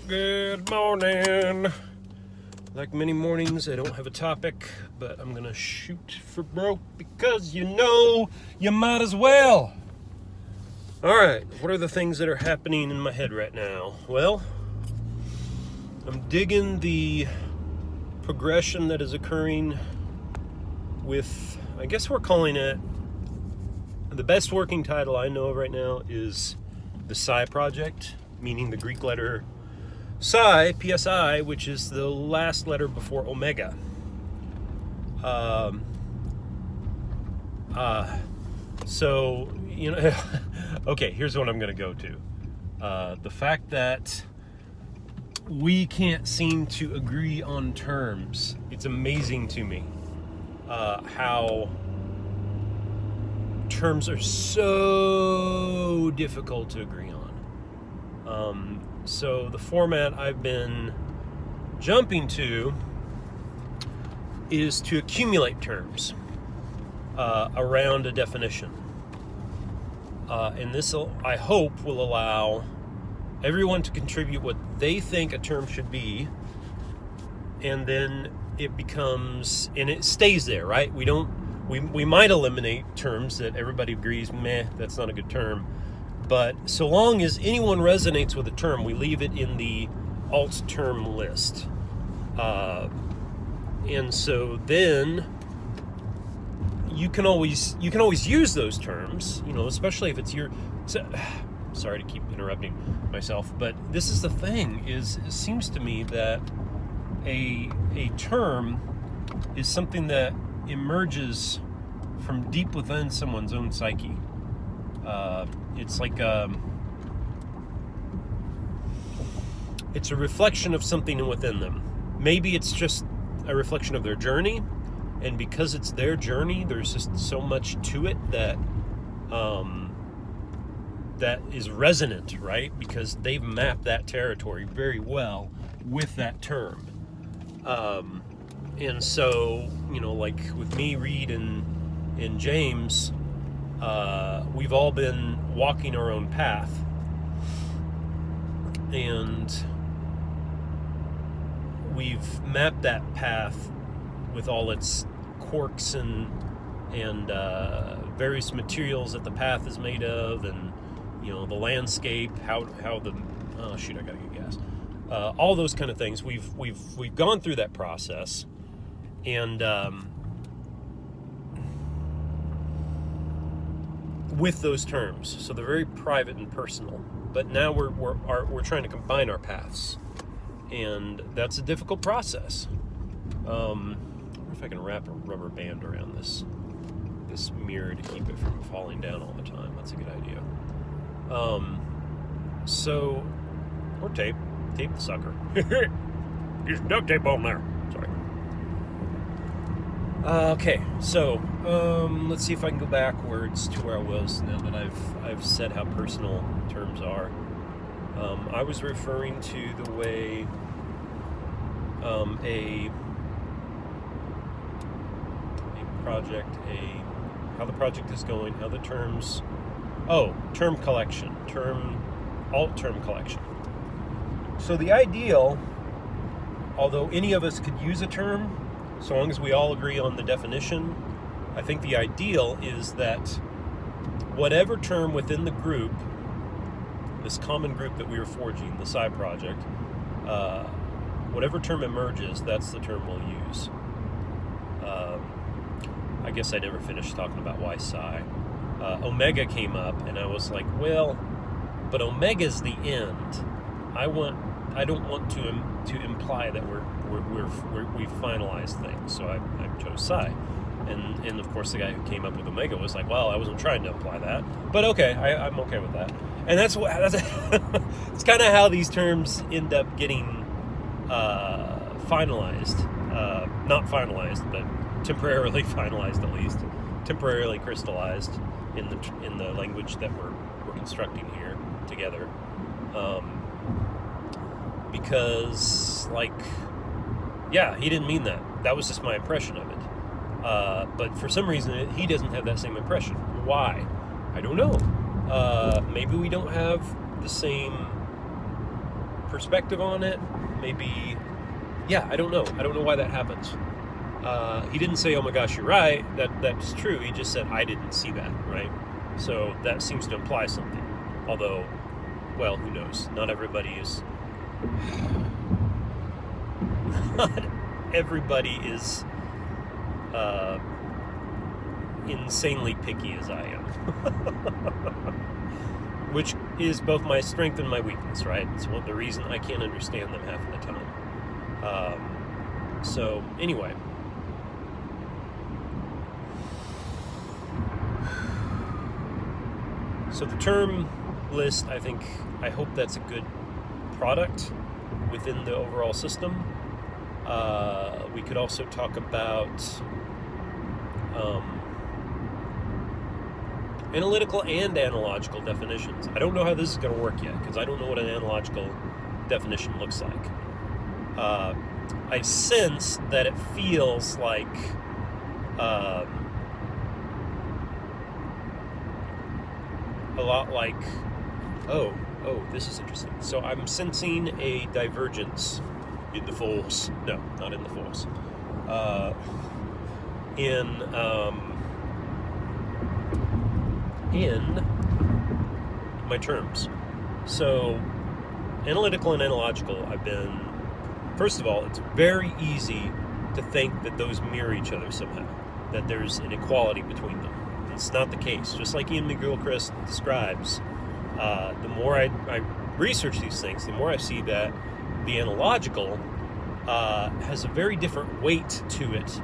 Good morning. Like many mornings, I don't have a topic, but I'm gonna shoot for broke because you might as well. Alright, what are the things that are happening in my head right now? Well, I'm digging the progression that is occurring with, I guess we're calling it, the best working title I know of right now is the Psi Project, meaning the Greek letter Psi, PSI, which is the last letter before Omega. So, okay, here's what I'm going to go to. The fact that we can't seem to agree on terms. It's amazing to me how terms are so difficult to agree on. So the format I've been jumping to is to accumulate terms around a definition. And this, I hope, will allow everyone to contribute what they think a term should be, and then it becomes, and it stays there, right? We might eliminate terms that everybody agrees, that's not a good term. But so long as anyone resonates with a term, we leave it in the alt term list. And so then you can always use those terms, especially if it's your. Sorry to keep interrupting myself, but this is the thing: it seems to me that a term is something that emerges from deep within someone's own psyche. It's like it's a reflection of something within them. Maybe it's just a reflection of their journey, and because it's their journey, there's just so much to it that that is resonant, right? Because they've mapped that territory very well with that term. And so, like with me, Reed, and James, we've all been walking our own path, and we've mapped that path with all its quirks and various materials that the path is made of, and the landscape, how the I gotta get gas, all those kind of things. We've gone through that process, and with those terms, so they're very private and personal. But now we're trying to combine our paths, and that's a difficult process. I wonder if I can wrap a rubber band around this mirror to keep it from falling down all the time. That's a good idea. Or tape the sucker. Use duct tape on there. Sorry. Okay, so let's see if I can go backwards to where I was now that I've said how personal terms are. I was referring to the way a project, how the project is going, how the terms. Term collection, alt term collection. So the ideal, although any of us could use a term, so long as we all agree on the definition, I think the ideal is that whatever term within the group, this common group that we are forging, the Psi Project, whatever term emerges, that's the term we'll use. I guess I never finished talking about why Psi. Omega came up, and I was like, well, but Omega's the end. I don't want to imply that we've finalized things, so I chose Psi, and of course the guy who came up with Omega was like, well, I wasn't trying to imply that, but okay, I'm okay with that, and that's it's kind of how these terms end up getting finalized, not finalized, but temporarily finalized, at least temporarily crystallized in the language that we're constructing here together, because he didn't mean that. That was just my impression of it. But for some reason, he doesn't have that same impression. Why? I don't know. Maybe we don't have the same perspective on it. Maybe, yeah, I don't know. I don't know why that happens. He didn't say, "Oh my gosh, you're right." That's true. He just said, "I didn't see that." Right. So that seems to imply something. Although, well, who knows? Not everybody is. Not everybody is insanely picky as I am. Which is both my strength and my weakness, right? It's the reason I can't understand them half of the time. So, anyway. So the term list, I hope that's a good product within the overall system. We could also talk about analytical and analogical definitions. I don't know how this is going to work yet, because I don't know what an analogical definition looks like. I sense that it feels like a lot like, oh, this is interesting. So I'm sensing a divergence in the force. No, not in the force. In my terms. So analytical and analogical, first of all, it's very easy to think that those mirror each other somehow, that there's an equality between them. It's not the case. Just like Ian McGilchrist describes, the more I research these things, the more I see that the analogical has a very different weight to it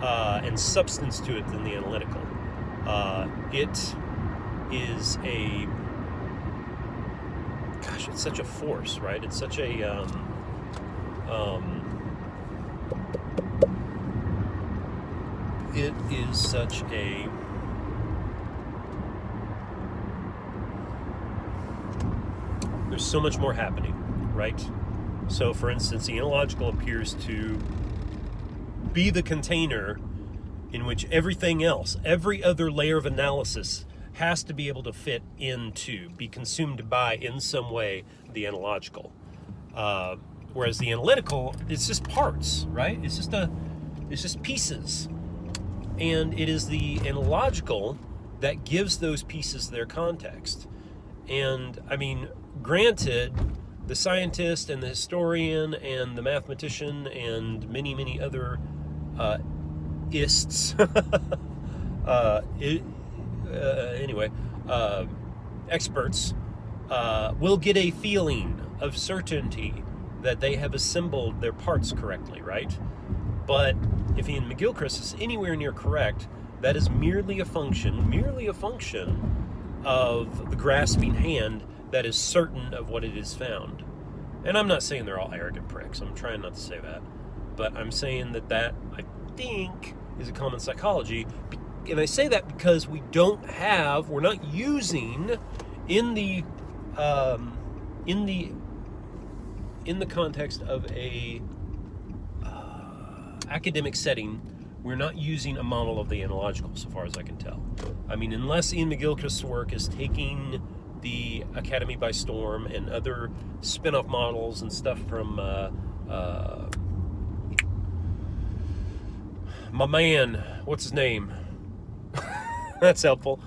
and substance to it than the analytical. It is it's such a force, right? It's such a it is such a there's so much more happening, right? So for instance, the analogical appears to be the container in which everything else, every other layer of analysis, has to be able to fit into, be consumed by, in some way, the analogical. Whereas the analytical, it's just parts, right? It's just pieces. And it is the analogical that gives those pieces their context. And, I mean, granted, the scientist and the historian and the mathematician and many, many other ists, experts will get a feeling of certainty that they have assembled their parts correctly, right? But if Ian McGilchrist is anywhere near correct, that is merely a function of the grasping hand that is certain of what it is found. And I'm not saying they're all arrogant pricks. I'm trying not to say that. But I'm saying that I think is a common psychology. And I say that because we're not using in the context of a academic setting, we're not using a model of the analogical, so far as I can tell. I mean, unless Ian McGilchrist's work is taking the Academy by storm and other spin-off models and stuff from my man, what's his name? That's helpful.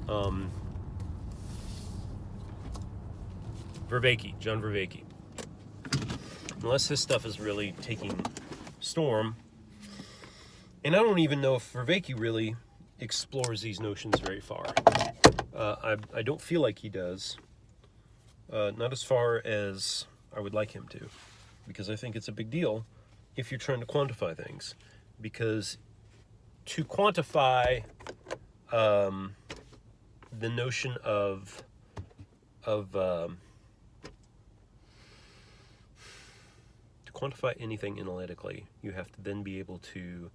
John Vervaeke. Unless his stuff is really taking storm. And I don't even know if Vervaeke really explores these notions very far. I don't feel like he does. Not as far as I would like him to. Because I think it's a big deal if you're trying to quantify things. Because to quantify the notion of to quantify anything analytically, you have to then be able to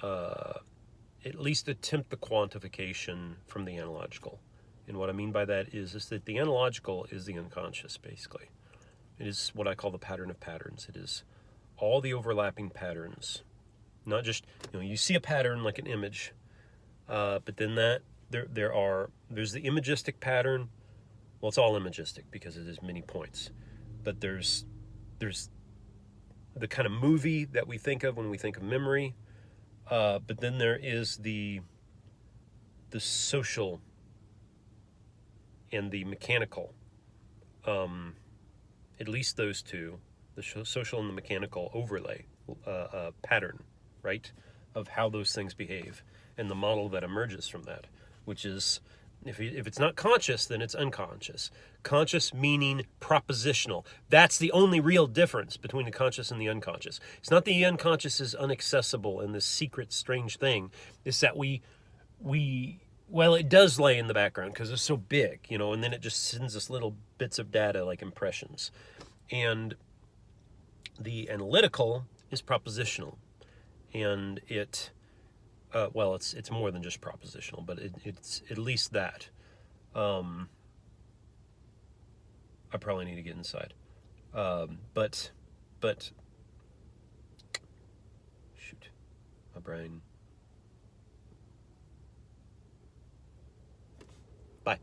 at least attempt the quantification from the analogical. And what I mean by that is that the analogical is the unconscious, basically. It is what I call the pattern of patterns. It is all the overlapping patterns. Not just, you see a pattern like an image, but then there's the imagistic pattern, Well, it's all imagistic because it is many points, but there's the kind of movie that we think of when we think of memory, but then there is the social and the mechanical. At least those two, the social and the mechanical overlay pattern, right, of how those things behave, and the model that emerges from that, which is, if it's not conscious, then it's unconscious. Conscious meaning propositional. That's the only real difference between the conscious and the unconscious. It's not the unconscious is inaccessible and this secret, strange thing. It's that well, it does lay in the background because it's so big, and then it just sends us little bits of data like impressions. And the analytical is propositional, and it's more than just propositional, but it's at least that. I probably need to get inside, but shoot, my brain. Bye.